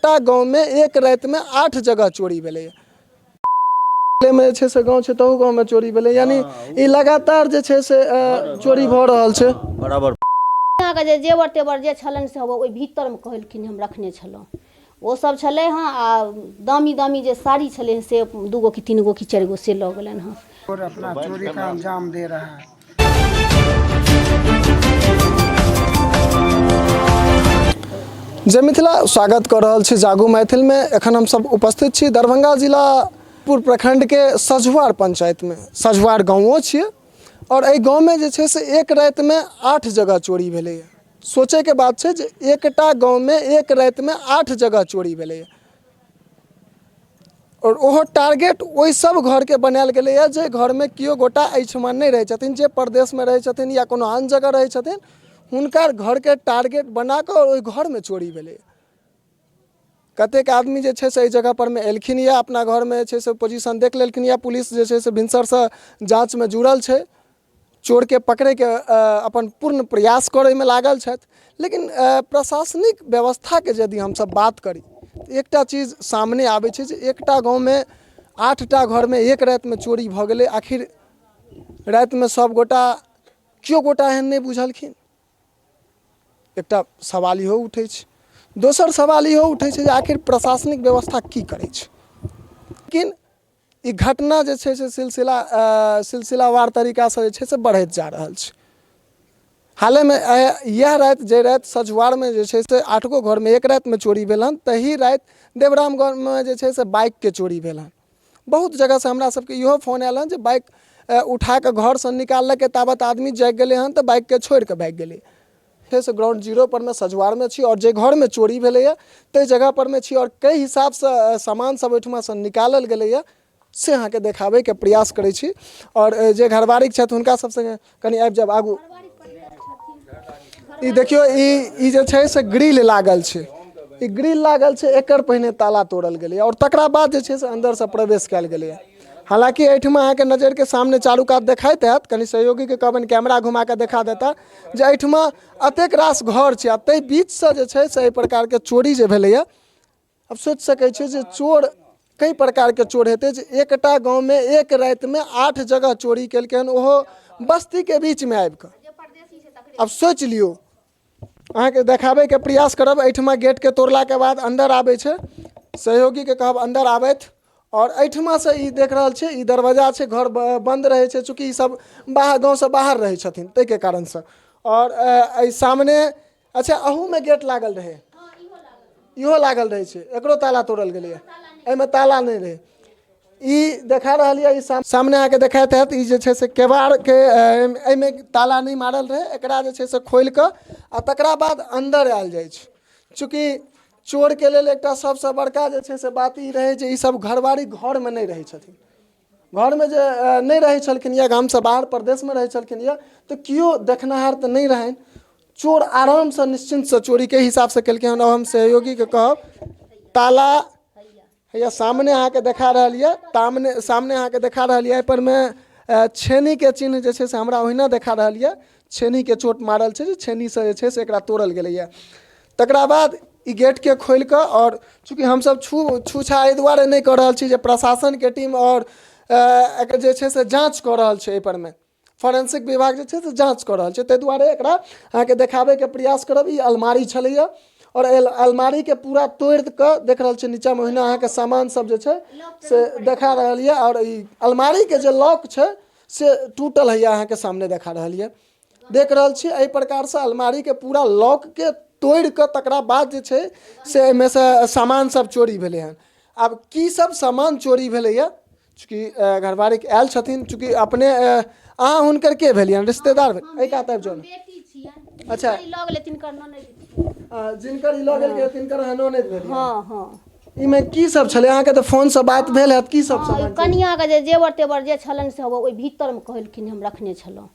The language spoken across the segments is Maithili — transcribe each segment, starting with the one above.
एकटा गाँव में एक रात में 8 जगह चोरी भेलै में से गाँव छै तहू गाँव में चोरी भेलै यानी ई लगातार जे छै से चोरी भऽ रहल छै। बराबर के जे जेवर तेवर जे छलनि से ओहि भीतर में कहलखिन हम रखने छलहुँ वो सब छलै हँ आ दामी दामी जे साड़ी छलै से 2 गो कि 3 गो कि 4 गो से लऽ गेलनि हँ और अपना चोरी का अंजाम दे रहा है। जय मिथिला स्वागत कर रहल छी जागू मैथिल में। एखन हम सब उपस्थित छी दरभंगा जिला पूर प्रखंड के सजवार पंचायत में। सजवार गाँवो छियै और एहि गाँव में जे छै से एक रात में 8 जगह चोरी भेलै। सोचे के बात छै जे एकटा गाँव में एक रात में 8 जगह चोरी भेलै और ओहो टारगेट ओहि सब घर के बनायल गेलै जे घर में कियो गोटा एहिठमा नहीं रहै छथिन, जे प्रदेश में रहै छथिन या कोनो आन जगह रहै छथिन, हुनकर घर के टारगेट बना कर ओहि घर में चोरी भेलै। कतेक आदमी जे छै से एहि जगह पर में एलखिन या अपना घर में छै से पोजीशन देख लेलखिन या पुलिस जे छै से भिनसर से जांच में जुड़ल छै, चोर के पकड़े के अपन पूर्ण प्रयास करे में लागल छथि। लेकिन प्रशासनिक व्यवस्था के यदि हम सब बात करी तो एकटा चीज सामने आबै छै जे एकटा गाँव में 8टा घर में एक रात में चोरी भऽ गेलै। आखिर रात में सब गोटा कियो गोटा एहन नहीं बुझलखिन। एकटा सवाल इहो उठै छै। दोसर सवाल इहो उठै छै जे आखिर प्रशासनिक व्यवस्था की करै छै। लेकिन ई घटना जे छै से सिलसिलावार तरीका से जे छै से बढ़ैत जा रहल छै। हाल में यह रात जे रात सजवार में जे छै से 8 गो घर में एक रात में चोरी भेल हन, तही रात देवरामगढ़ में जे छै से बाइक के चोरी भेल हन। बहुत जगह से हमरा सबके इहो फोन आयल हन जे बाइक उठा के घर से निकाललक ताबत आदमी जाग गेलै हन तो बाइक के छोड़ के भाग गेलै। से ग्राउंड जीरो पर में सजवार में छी और जे घर में चोरी भेलै ते जगह पर में छी और कई हिसाब से सामान सब ओहिठमा से निकालल गेलै से अहाँ के देखाबे के प्रयास करै छी। और जे घरवारी छथि हुनका सबसे कनी आबि जाब आगू। ई देखियो ई जे छै से ग्रिल लागल छै, ई ग्रिल लागल छै, एकर पहिने ताला तोड़ल गेलै और तकरा बाद जे छै से अंदर से प्रवेश कयल गेलै। हालांकि एहिठमा अहाँ के नजर के सामने चारू कात देखाइत हैत, कनी सहयोगी के कहबनि कैमरा घुमा के देखा देता जे एहिठमा अतेक रास घर छै आ ताहि बीच से जे छै से एहि प्रकार के चोरी जे भेलैया। अब सोचि सकै छी जे चोर कई प्रकार के चोर हेतै जे एकटा गाँव में एक रात में 8 जगह चोरी केलकै हन, ओहो बस्ती के बीच में आबि कऽ। अब सोचि लियौ, अहाँ के देखाबे के प्रयास करब। एहिठमा गेट के तोड़ला के बाद अंदर आबै छै, सहयोगी के कहब अंदर आबैत और एहिठमा से ई देख रहल छै ई दरवाजा छै, घर बंद रहे छै चूँकि ई सब बाहर गाँव से बाहर रहे छथिन ताहि के कारण से। और सामने अच्छा अहू में गेट लागल रहे, इहो लागल रहे छै, एकरो ताला तोड़ल गेलै, एहिमे ताला नहीं रहे। ई देखा रहल यऽ, ई सामने आके देखाइत हैत, ई जे छै से केबाड़ के एहिमे ताला नहीं मारल रहे, एकरा जे छै से खोलि कऽ आ तकरा बाद अंदर आयल जाइ छै। चूँकि चोर के लेल एकटा सबसे बड़का जे छै से बात ई रहे जे ई सब घरवारी घर में नहीं रहे छथिन। घर में जे नहीं रहे छलखिन या गाम से बाहर प्रदेश में रहे छलखिन या तो कियो देखनाहार तो नहीं रहन। चोर आराम से निश्चिंत से चोरी के हिसाब से केलकै हन। हम सहयोगी के कहब ताला या सामने अहाँ के देखा रहल यऽ, सामने अहाँ के देखा रहल यऽ, पर में छेनी के चिन्ह जे छै से हमरा ओहिना देखा रहल यऽ, छेनी के चोट मारल छै, छेनी से जे छै से एकरा तोड़ल गेलै। तकरा बाद ई गेट के खोल कऽ और चूँकि हम सब छूछा एहि दुआरे नहीं कऽ रहल छी जे प्रशासन के टीम और एकर जे छै से जाँच कऽ रहल छै, एहि पर में फोरेंसिक विभाग जे छै से जाँच कऽ रहल छै, ताहि दुआरे एकरा अहाँ के देखाबे के प्रयास करब। ई अलमारी छलैया और अलमारी के पूरा तोड़ कऽ देख रहल छै, नीचा में ओहिना अहाँ के सामान सब जे छै से देखा रहल यऽ। और ई अलमारी के जे लॉक छै से टूटल है, अहाँ के सामने देखा रहल यऽ, देख रहल छी। एहि प्रकार से अलमारी के पूरा लॉक के तोड़ कऽ तकरा बाद जे छै से एहिमे से सामान सब चोरी भेलै हन। आब की सब सामान चोरी भेलैया, चूँकि घरवारी के आयल छथिन, चूँकि अपने अहाँ हुनकर के भेलियन रिश्तेदार एहि कात आबि जाउ। अच्छा जिनकर ई लऽ गेल तिनकर ननद भेलियन। हाँ हाँ इमे की सब छले, अहाँ के तो फोन से बात भेल हैत, की सब सामान कनिया के जे जेवर तेवर जे छलनि से ओहि भीतर में कहलखिन हम रखने छलहुँ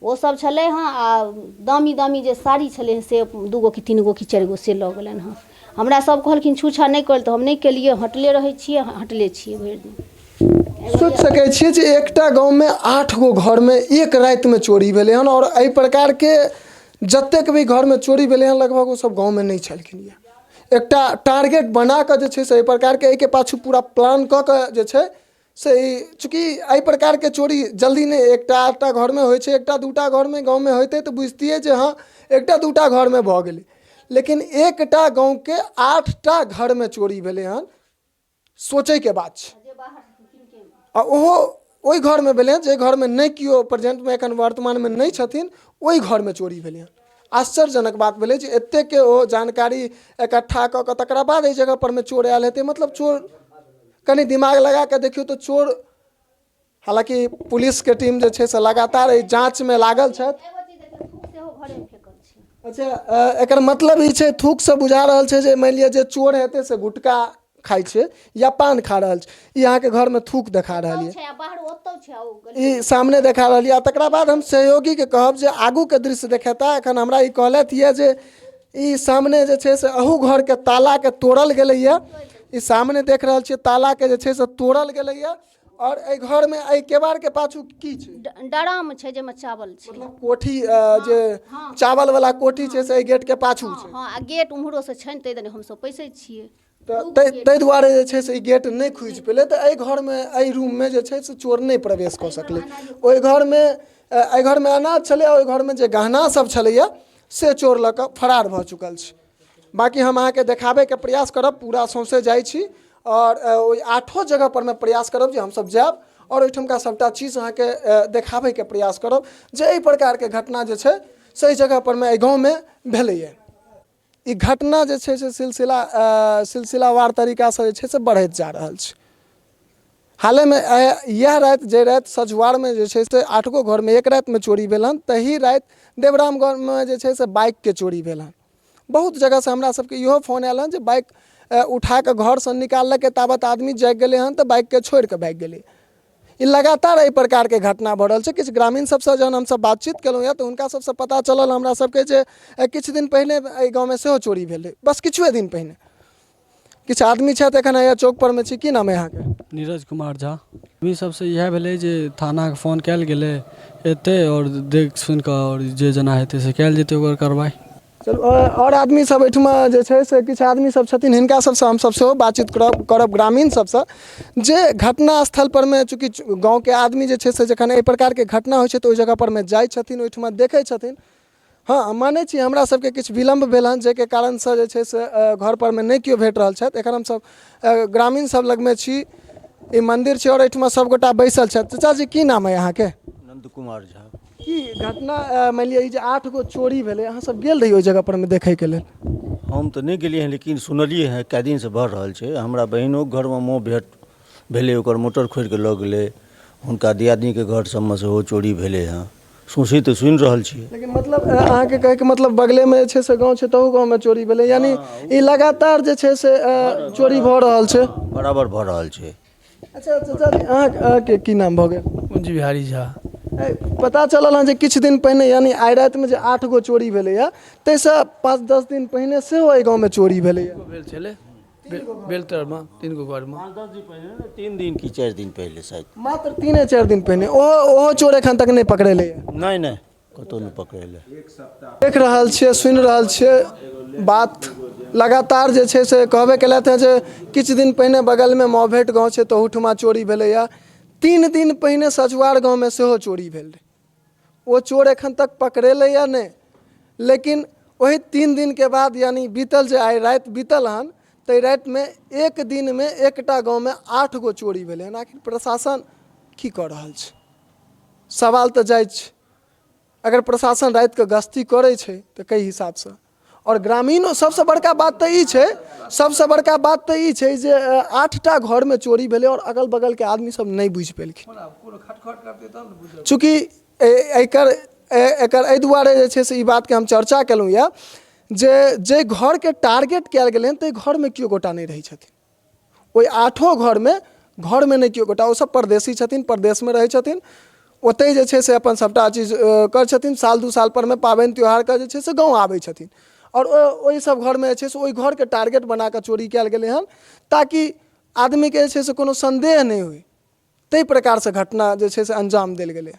वो सब छलै हँ। आ दामी दामी जे साड़ी छलै से 2 गो कि 3 गो कि 4 गो से लऽ गेलनि हँ। हमरा सब कहलखिन छूछा नहीं कर, तो हम नहीं केलिए, हटले रहे छिए, हटले छिए भरि दिन। सोच सकै छिए जे एकटा गांव में 8 गो घर में एक रात में चोरी भेलै हन और एहि प्रकार के जतेक भी घर में चोरी भेलै हन लगभग वो सब गांव में नहीं छलखिन। एकटा टारगेट बना कऽ जे छै से एहि प्रकारके एहिके पाछू पूरा प्लान कऽ कऽ जे छै से चूँकि एहि प्रकारके चोरी जल्दी नहि एकटा घरमे होइ छै, एकटा दूटा घरमे गाँवमे होइतै तऽ बुझतियै जे हाँ एकटा दूटा घरमे भऽ गेलै, लेकिन एकटा गाँवके 8टा घरमे चोरी भेलै हन, सोचैके बात छै। आ ओहो ओहि घरमे भेलै हन जे घरमे नहि केओ प्रेजेंटमे एखन वर्तमानमे नहि छथिन, ओहि घरमे चोरी भेलै हन। आश्चर्यजनक बात भेलै जे एतेक ओ जानकारी इकट्ठा कऽ कऽ तकरा बाद एहि जगह परमे चोर आयल हेतै। मतलब चोर कनि दिमाग लगा कऽ देखियौ तऽ चोर, हालांकि पुलिसके टीम जे छै से लगातार एहि जाँचमे लागल छथि। अच्छा, एकर मतलब ई छै, थूकसँ बुझा रहल छै जे मानि लिअ जे चोर हेतै से गुटखा खाइ छै या पान खा रहल छै, ई अहाँके घरमे थूक देखा रहल यऽ, ई सामने देखा रहल यऽ। तकरा बाद हम सहयोगीके कहब जे आगूके दृश्य देखेता। एखन हमरा ई कहलथि यऽ जे ई सामने जे छै से अहू घरके तालाके तोड़ल गेलैए, ई सामने देख रहल छियै तालाके जे छै से तोड़ल गेलैए। और एहि घरमे एहि केबाड़के पाछू की छै? ड्राम छै जाहिमे चावल छै, मतलब कोठी जे चावल वाला कोठी छै से एहि गेटके पाछू छै। हाँ, आ गेट उम्हरोसँ छनि, ताहि दुआरे हमसब पैसै छियै। ताहि दुआरे जे छै से ई गेट नहि खुजि पेलै, तऽ एहि घरमे एहि रूममे जे छै से चोर नहि प्रवेश कऽ सकलै। ओहि घरमे एहि घरमे अनाज छलै, ओहि घरमे जे गहना सब छलैया से चोर लऽ कऽ फरार भऽ चुकल छै। बाकी हम अहाँके देखाबैके प्रयास करब, पूरा सौँसे जाइ छी और ओहि 8 जगह पर मैं प्रयास करब जे हमसब जायब और ओहिठुमका सबटा चीज अहाँके देखाबैके प्रयास करब जे एहि प्रकारके घटना जे छै से एहि जगह पर एहि गाँवमे भेलैए। ई घटना जे छै से सिलसिलावार तरीकासँ जे छै से बढ़ैत जा रहल छै। हालेमे यह राति जे राति सजुआरमे जे छै से 8 गो घरमे एक रातिमे चोरी भेल हन, तही राति देवरामगढ़मे जे छै से बाइकके चोरी भेल हन। बहुत जगहसँ हमरा सबके इहो फोन आयल हन जे बाइक उठा कऽ घरसँ निकाललकै, ताबत आदमी जागि गेलै हन तऽ बाइकके छोड़ि कऽ भागि गेलै। ई लगातार एहि प्रकारके घटना भऽ रहल छै। किछु ग्रामीण सबसँ जहन हमसब बातचीत केलहुँ यऽ तऽ हुनका सबसँ पता चलल हमरा सबके जे किछु दिन पहिने एहि गाँवमे सेहो चोरी भेलै, बस किछुए दिन पहिने। किछु आदमी छथि एखन हैया चौक परमे छी, की नाम अइ अहाँके? नीरज कुमार झा। आदमी सबसँ इएह भेलै जे थानाके फोन कयल गेलै, एतै और देख सुनि कऽ और जे जेना हेतै से कयल जेतै ओकर कार्रवाई। चलू, और आदमी सब एहिठुमा जे छै से किछु आदमी सब छथिन, हिनका सबसँ हमसब सेहो बातचीत करब ग्रामीण सबसँ, जे घटना स्थल परमे चूँकि गाँवके आदमी जे छै से जखन एहि प्रकारके घटना होइ छै तऽ ओहि जगह परमे जाइ छथिन, ओहिठुमा देखै छथिन। हाँ, मानै छी हमरा सबके किछु विलम्ब भेल हन, जाहिके कारणसँ जे छै से घर परमे नहि केओ भेट रहल छथि। एखन हमसब ग्रामीण सब लगमे छी, ई मंदिर छै और एहिठुमा सबगोटा बैसल छथि। चाचा जी, की नाम अइ अहाँके? नंद कुमार झा। की घटना मानि लिअ ई जे 8 गो चोरी भेलै, अहाँ सब गेल रहियै ओहि जगह परमे देखैके लेल? हम तऽ नहि गेलियै हँ, लेकिन सुनलियै हँ कए दिनसँ भऽ रहल छै। हमरा बहिनोके घरमे मुँह भेँट भेलै, ओकर मोटर खोलि कऽ लऽ गेलै। हुनका दियादनीके घर सबमे सेहो चोरी भेलै हँ, सौँसे तऽ सुनि रहल छियै। लेकिन मतलब अहाँके कहैके मतलब बगलेमे जे छै से गाँव छै तहू गाँवमे चोरी भेलै, यानी ई लगातार जे छै से चोरी भऽ रहल छै, बराबर भऽ रहल छै। अच्छा चाचा जी, अहाँके की नाम भऽ गेल? कुंज बिहारी झा। पता चलल हँ जे किछु दिन पहिने, यानी आइ रातिमे जे 8 गो चोरी भेलैए, ताहिसँ 5-10 दिन पहिने सेहो एहि गाँवमे चोरी भेलैए। भेल छलै बेलतरमे 3 गो घरमे। 5-10 दिन पहिने, 3 दिन कि 4 दिन पहिले शायद। मात्र 3-4 दिन पहिने। ओहो चोर एखन तक नहि पकड़ेलैए? नहीं, कतहु नहि पकड़ेलै। देख रहल छियै, सुनि रहल छियै बात लगातार जे छै से कहबे केलथि हँ जे किछु दिन पहिने बगलमे मौभेट गाँव छै तऽ ओहूठुमा चोरी भेलैए। 3 दिन पहिने सजुआर गाँवमे सेहो चोरी भेल रहै, ओ चोर एखन तक पकड़ेलैए नहि। लेकिन ओही 3 दिनके बाद, यानी बीतल जे आइ राति बीतल हन, ताहि रातिमे एक दिनमे एकटा गाँवमे 8 गो चोरी भेलै हन। आखिर प्रशासन की कऽ रहल छै? सवाल तऽ जाइ छै। अगर प्रशासन रातिके गश्ती करै छै तऽ कई हिसाबसँ, और ग्रामीणों सबसँ बड़का बात तऽ ई छै, सबसँ बड़का बात तऽ ई छै जे 8टा घरमे चोरी भेलै और अगल बगलके आदमी सब नहि बुझि पेलखिन। चूँकि एकर एहि दुआरे जे छै से ई बातके हम चर्चा केलहुँ यऽ जे घरके टारगेट कयल गेलै हन ताहि घरमे केओ गोटा नहि रहै छथिन। ओहि 8 घरमे नहि केओ गोटा, ओ सब परदेशी छथिन, परदेशमे रहै छथिन, ओतहि जे छै से अपन सबटा चीज करै छथिन। साल 2 साल परमे पाबनि त्योहारके जे छै से गाँव आबै छथिन, और ओहि सब घरमे जे छै से ओहि घरके टारगेट बना कऽ चोरी कयल गेलै हन, ताकि आदमीके जे छै से कोनो संदेह नहि होइ। ताहि प्रकारसँ घटना जे छै से अंजाम देल गेलै।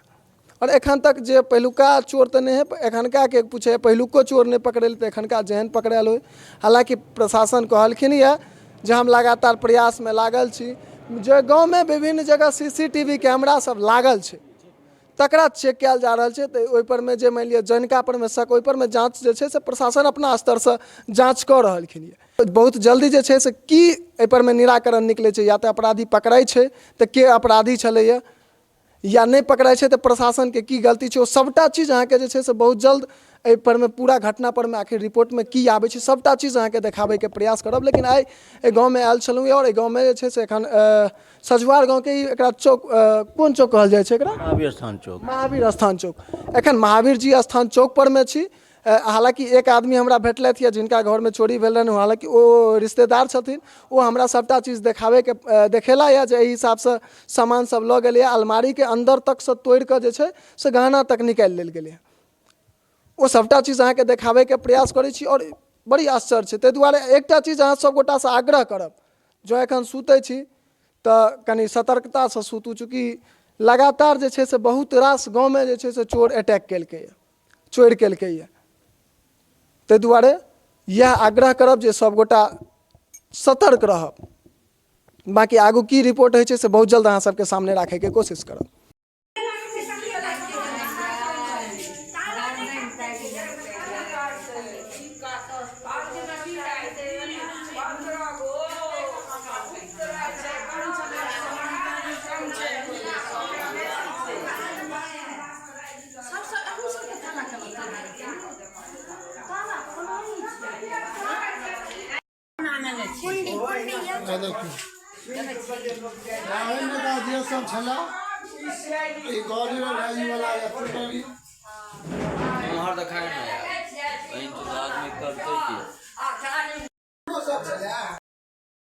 और एखन तक जे पहिलुका चोर तऽ नहीं है, एखनका के पूछे पहिलुको चोर नहीं पकड़ेल तऽ एखनका जेहन पकड़ायल हो। हालांकि प्रशासन कहलखिन यऽ जे हम लगातार प्रयास में लागल छी। जे गाँव में विभिन्न जगह CCTV कैमरा सब लागल छै तकरा चेक कयल जा रहल छै। तऽ ओहिपर में जे मानि लिअ जनका पर में शक, ओहिपर में जांच जे छै से प्रशासन अपना स्तर से जांच कऽ रहलखिन यऽ। बहुत जल्दी जे छै से की एहिपर में निराकरण निकलै छै, या तऽ अपराधी पकड़ै छै तऽ के अपराधी छलैया, या नहीं पकड़ाई छै तऽ प्रशासन के की गलती छै, ओ सबटा चीज अहाँके जे छै से बहुत जल्द एहि पर में पूरा घटना पर में आखिर रिपोर्ट में की आबै छै सबटा चीज अहाँके देखाबै के प्रयास करब। लेकिन आइ एहि गाँव में आयल छलहुँ और एहि गाँव में जे छै से एखन सजवार गाँव के ही एकरा चौक, कोन चौक कहल जाइ छै एकरा? महावीर स्थान चौक। महावीर स्थान चौक। एखन महावीर जी स्थान चौक पर में छी। हालांकि एक आदमी हमरा भेटलथि यऽ जिनका घर में चोरी भेल रहनि, हालांकि ओ रिश्तेदार छथिन, ओ हमरा सबटा चीज देखेला यऽ जे एहि हिसाब से सामान सब लऽ गेलै। अलमारी के अंदर तक से तोड़ कऽ जे छै से गहना तक निकालि लेल गेलै। ओ सबटा चीज अहाँके देखाबै के प्रयास करै छी और बड़ी आश्चर्य छै। ताहि दुआरे एकटा चीज अहाँ सब गोटा से आग्रह करब, जो एखन सुतै छी तऽ कनि सतर्कता से सुतू, चूँकि लगातार जे छै से बहुत रास गाँव में जे छै से चोर अटैक केलकै, चोरी केलकै। ताहि दुआरे यह आग्रह करब जे सब गोटा सतर्क रहब। बाकी आगू की रिपोर्ट होइ छै से बहुत जल्द अहाँ सबके सामने राखे के कोशिश करब। तुम्हार दिखाए ना यार, इंतजार में करते कि